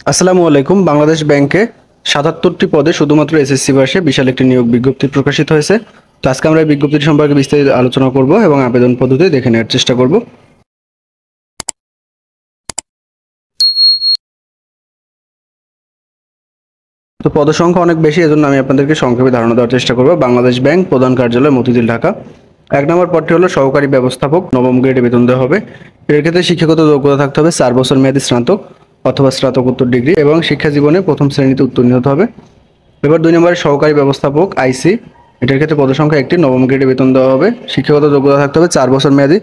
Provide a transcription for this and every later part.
আসসালামু আলাইকুম। বাংলাদেশ ব্যাংকে ৭৭টি পদে শুধুমাত্র এসএসসি পাশে বিশাল একটি নিয়োগ বিজ্ঞপ্তি প্রকাশিত হয়েছে। তো আজকে আমরা এই বিজ্ঞপ্তিটি সম্পর্কে বিস্তারিত আলোচনা করব এবং আবেদন পদ্ধতি দেখে নেওয়ার চেষ্টা করব। তো পদসংখ্যা অনেক বেশি, এজন্য আমি আপনাদেরকে সংক্ষেপে ধারণা দেওয়ার চেষ্টা করব। বাংলাদেশ ব্যাংক প্রধান কার্যালয় মতিঝিল, ঢাকা। ১ নম্বর পদটি হলো সহকারী ব্যবস্থাপক, নবম গ্রেডে বেতন দেওয়া হবে। এর ক্ষেত্রে শিক্ষাগত যোগ্যতা থাকতে হবে ৪ বছর মেয়াদী স্নাতক অথবা স্নাতকোত্তর ডিগ্রি এবং শিক্ষা জীবনে প্রথম শ্রেণীতে উত্তীর্ণ হতে হবে। এবার ২ নম্বরে সহকারী ব্যবস্থাপক আইসি, এটার ক্ষেত্রে পদসংখ্যা একটি, নবম গ্রেডে বেতন দেওয়া হবে। শিক্ষাগত যোগ্যতা থাকতে হবে ৪ বছর মেয়াদী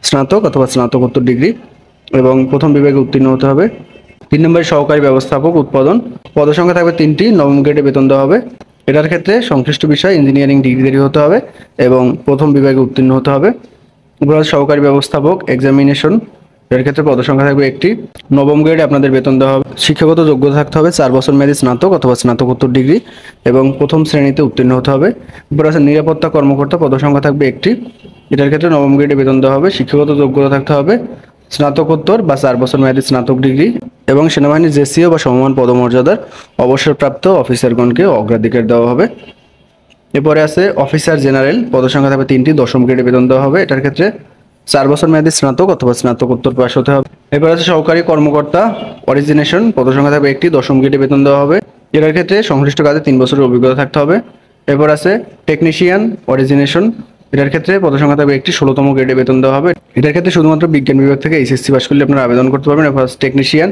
স্নাতক অথবা স্নাতকোত্তর ডিগ্রি এবং প্রথম বিভাগে উত্তীর্ণ হতে হবে। ৩ নম্বরে সহকারী ব্যবস্থাপক উৎপাদন, পদসংখ্যা থাকবে ৩টি, নবম গ্রেডে বেতন দেওয়া হবে। এটার ক্ষেত্রে সংশ্লিষ্ট বিষয় ইঞ্জিনিয়ারিং ডিগ্রি হতে হবে এবং প্রথম বিভাগে উত্তীর্ণ হতে হবে। এবার সহকারী ব্যবস্থাপক এক্সামিনেশন, এর ক্ষেত্রে পদসংখ্যা থাকবে একটি, নবম গ্রেডে আপনাদের বেতন দেওয়া হবে। শিক্ষাগত যোগ্যতা থাকতে হবে ৪ বছর মেয়াদী স্নাতক অথবা স্নাতকোত্তর ডিগ্রি এবং প্রথম শ্রেণীতে উত্তীর্ণ হতে হবে। এরপর আছে নিরাপত্তা কর্মকর্তা, পদসংখ্যা থাকবে একটি, এটার ক্ষেত্রে নবম গ্রেডে বেতন দেওয়া হবে। শিক্ষাগত যোগ্যতা থাকতে হবে স্নাতকোত্তর বা ৪ বছর মেয়াদী স্নাতক ডিগ্রি এবং সেনাবাহিনীর জেসিও বা সমমান পদমর্যাদার অবসরপ্রাপ্ত অফিসারগণকে অগ্রাধিকার দেওয়া হবে। এরপরে আছে অফিসার জেনারেল, পদসংখ্যা থাকবে ৩টি, দশম গ্রেডে বেতন দেওয়া হবে। এটার ক্ষেত্রে ৪ বছর মেয়াদী স্নাতক অথবা স্নাতকোত্তর পাস হতে হবে। এরপর আছে সহকারী কর্মকর্তা অরিজিনেশন, পদসংখ্যা থাকবে একটি, দশম গ্রেডে বেতন দেওয়া হবে। এটার ক্ষেত্রে সংশ্লিষ্ট কাজে ৩ বছরের অভিজ্ঞতা থাকতে হবে। এরপর আছে টেকনিশিয়ান অরিজিনেশন, এটার ক্ষেত্রে পদসংখ্যা থাকবে একটি, ১৬তম গ্রেডে বেতন দেওয়া হবে। এটার ক্ষেত্রে শুধুমাত্র বিজ্ঞান বিভাগ থেকে এইচএসসি পাস করলে আপনারা আবেদন করতে পারবেন। এরপর টেকনিশিয়ান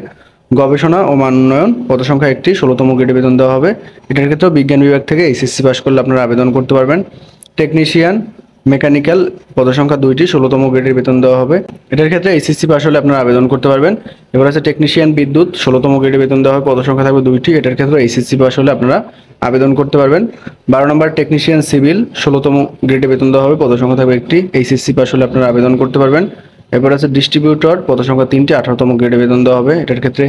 গবেষণা ও মান উন্নয়ন, পদসংখ্যা একটি, ১৬তম গ্রেডে বেতন দেওয়া হবে। এটার ক্ষেত্রেও বিজ্ঞান বিভাগ থেকে এইচএসসি পাস করলে আপনারা আবেদন করতে পারবেন। টেকনিশিয়ান মেকানিক্যাল, পদসংখ্যা ২টি, ১৬তম গ্রেডের বেতন দেওয়া হবে। এটার ক্ষেত্রে এইচএসসি পাস হলে আপনারা আবেদন করতে পারবেন। এবার আছে টেকনিশিয়ান বিদ্যুৎ, ১৬তম গ্রেডে বেতন দেওয়া হবে, পদসংখ্যা থাকবে ২টি, এটার ক্ষেত্রে এইচএসসি পাস হলে আপনারা আবেদন করতে পারবেন। ১২ নম্বর টেকনিশিয়ান সিভিল, ১৬তম গ্রেডে বেতন দেওয়া হবে, পদসংখ্যা থাকবে একটি, এইচএসসি পাস হলে আপনারা আবেদন করতে পারবেন। এরপর আছে ডিস্ট্রিবিউটর, পদসংখ্যা ৩টি, ১৮তম গ্রেডে বেতন দেওয়া হবে। এটার ক্ষেত্রে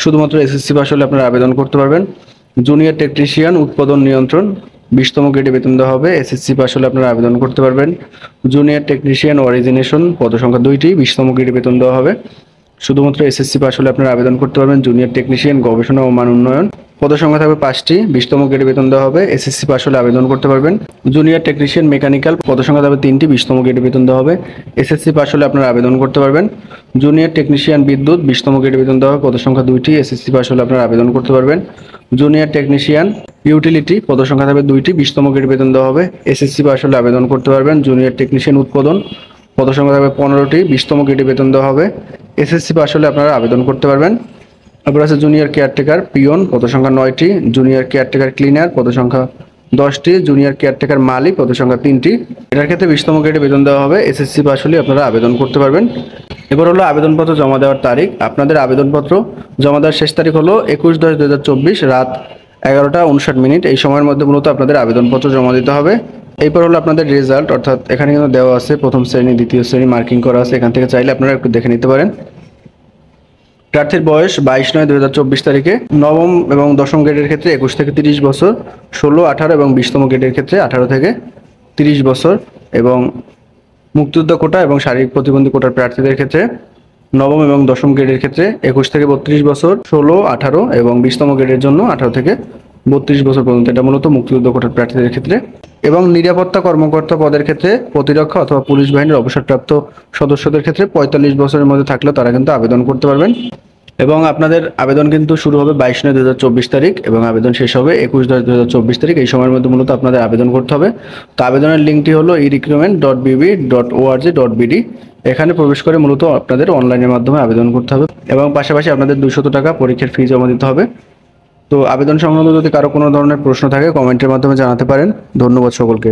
শুধুমাত্র এসএসসি পাস হলে আপনারা আবেদন করতে পারবেন। জুনিয়র টেকনিশিয়ান উৎপাদন নিয়ন্ত্রণ, ২০তম গ্রেডে বেতন দেওয়া হবে, এসএসসি পাস হলে আপনারা আবেদন করতে পারবেন। জুনিয়র টেকনিশিয়ান অরিজিনেশন, পদসংখ্যা ২টি, ২০তম গ্রেডে বেতন দেওয়া হবে। শুধুমাত্র এসএসসি পাস হলে আপনারা আবেদন করতে পারবেন। জুনিয়র টেকনিশিয়ান গবেষণা ও মান উন্নয়ন, পদসংখ্যা থাকবে ৫টি, ২০তম গ্রেডে বেতন দেওয়া হবে, এসএসসি পাস হলে আবেদন করতে পারবেন। জুনিয়র টেকনিশিয়ান মেকানিক্যাল, পদসংখ্যা থাকবে ৩টি, ২০তম গ্রেডে বেতন দেওয়া হবে, এসএসসি পাস হলে আপনারা আবেদন করতে পারবেন। জুনিয়র টেকনিশিয়ান বিদ্যুৎ, ২০তম গ্রেডে বেতন দেওয়া হবে, পদসংখ্যা ২টি, এসএসসি পাস হলে আপনারা আবেদন করতে পারবেন। জুনিয়র টেকনিশিয়ান ইউটিলিটি, পদসংখ্যা থাকবে ২টি, ২০তম গ্রেডে বেতন দেওয়া হবে, এসএসসি পাস হলে আবেদন করতে পারবেন। জুনিয়র টেকনিশিয়ান উৎপাদন, পদসংখ্যা থাকবে ১৫টি, ২০তম গ্রেডে বেতন দেওয়া হবে, এসএসসি পাস হলে আপনারা আবেদন করতে পারবেন। তারপর আছে জুনিয়র কেয়ারটেকার পিয়ন, পদসংখ্যা ৯টি, জুনিয়র কেয়ারটেকার ক্লিনার, পদসংখ্যা ১০টি, জুনিয়র কেয়ারটেকার মালিক, পদসংখ্যা ৩টি। এটার ক্ষেত্রে ২০তম গ্রেডে বেতন দেওয়া হবে, এসএসসি পাস হলে আপনারা আবেদন করতে পারবেন। এবার হলো আবেদনপত্র জমা দেওয়ার তারিখ। আপনাদের আবেদনপত্র জমা দেওয়ার শেষ তারিখ হলো ২১/১০/২০২৪ রাত ১১টা ৫৯। এই সময়ের মধ্যে মূলত আপনাদের আবেদনপত্র জমা দিতে হবে। এরপর হলো আপনাদের রেজাল্ট, অর্থাৎ এখানে কিন্তু দেওয়া আছে প্রথম শ্রেণী, দ্বিতীয় শ্রেণী মার্কিং করা আছে, এখান থেকে চাইলে আপনারা একটু দেখে নিতে পারেন। প্রার্থীর বয়স ২২/৯/২০২৪ তারিখে, নবম এবং দশম গ্রেডের ক্ষেত্রে ২১ থেকে ৩০ বছর, ১৬, ১৮ এবং ২০তম গ্রেডের ক্ষেত্রে ১৮ থেকে ৩০ বছর এবং মুক্তিযোদ্ধা কোটা এবং শারীরিক প্রতিবন্ধী কোটার প্রার্থীদের ক্ষেত্রে নবম এবং দশম গ্রেডের ক্ষেত্রে ২১ থেকে ৩২ বছর, ১৬, ১৮ এবং ২০তম গ্রেডের জন্য ১৮ থেকে ৩২ বছর পর্যন্ত। এটা মূলত মুক্তিযোদ্ধা কোটার প্রার্থীদের ক্ষেত্রে। এবং নিরাপত্তা কর্মকর্তা পদের ক্ষেত্রে প্রতিরক্ষা অথবা পুলিশ বাহিনীর অবসরপ্রাপ্ত সদস্যদের ক্ষেত্রে ৪৫ বছরের মধ্যে থাকলেও তারা কিন্তু আবেদন করতে পারবেন। এবং আপনাদের আবেদন কিন্তু শুরু হবে ২২/৯/২০২৪ তারিখ এবং আবেদন শেষ হবে ২১/১০/২০২৪ তারিখ। এই সময়ের মধ্যে মূলত আপনাদের আবেদন করতে হবে। তো আবেদনের লিঙ্কটি হলো erecruitment.bb.org.bd। এখানে প্রবেশ করে মূলত আপনাদের অনলাইনের মাধ্যমে আবেদন করতে হবে এবং পাশাপাশি আপনাদের ২০০ টাকা পরীক্ষার ফি জমা দিতে হবে। তো আবেদন সংক্রান্ত যদি কারো কোনো ধরনের প্রশ্ন থাকে কমেন্টের মাধ্যমে জানাতে পারেন। ধন্যবাদ সকলকে।